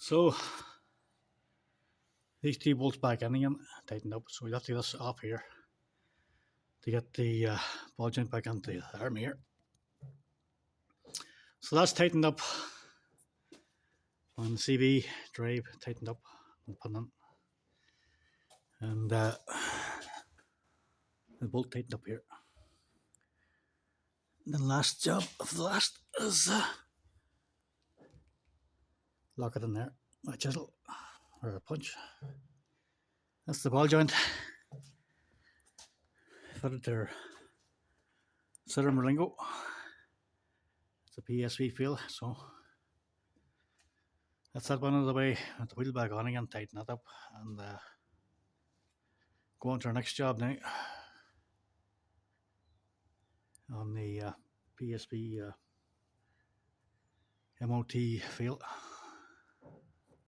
So these two bolts back in again, tightened up. So we have to get this off here to get the ball joint back onto the arm here. So that's tightened up on the CV drive, tightened up and put in. And the bolt tightened up here. And the last job of the last is lock it in there with a chisel or a punch. That's the ball joint. Fitted their Citeron berlingo. It's a PSV feel, so that's that one out of the way. Put the wheel back on again, tighten that up, and go on to our next job now on the PSV MOT feel.